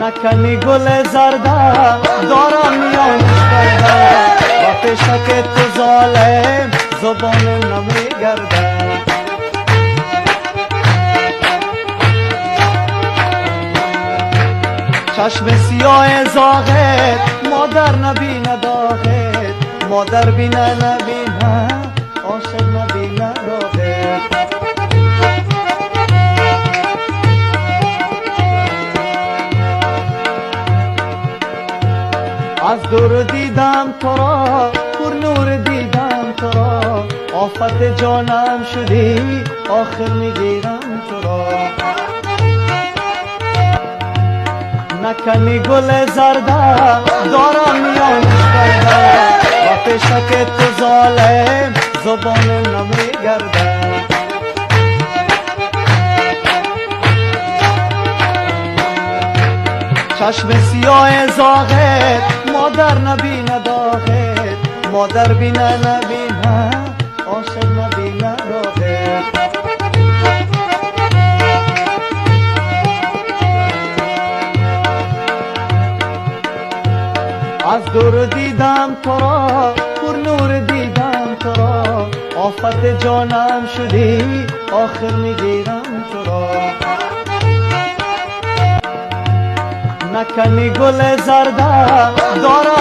نکنی گل زرده دارم میانش کرده و پیشک تو ظالم زبانم نمیگرده چشم سیاه زاغت مادر نبینه داغت مادر بینه نبینه عاشق نبینه داغت از دور دیدم تو را پر نور دیدم تو را آفت جانم شدی آخر میگیرم تو را نکنی گل زرده دارم میانش کرده و پیشک تو ظالم زبانم نمیگرده چشم سیاه زاغت مادر نبینه داغت مادر بینه نبینه عاشق نبینه داغت از دور دیدم تو را پر نور دیدم تو را آفت جانم شدی آخر میگیرم تو را نکنی گل زرده دارم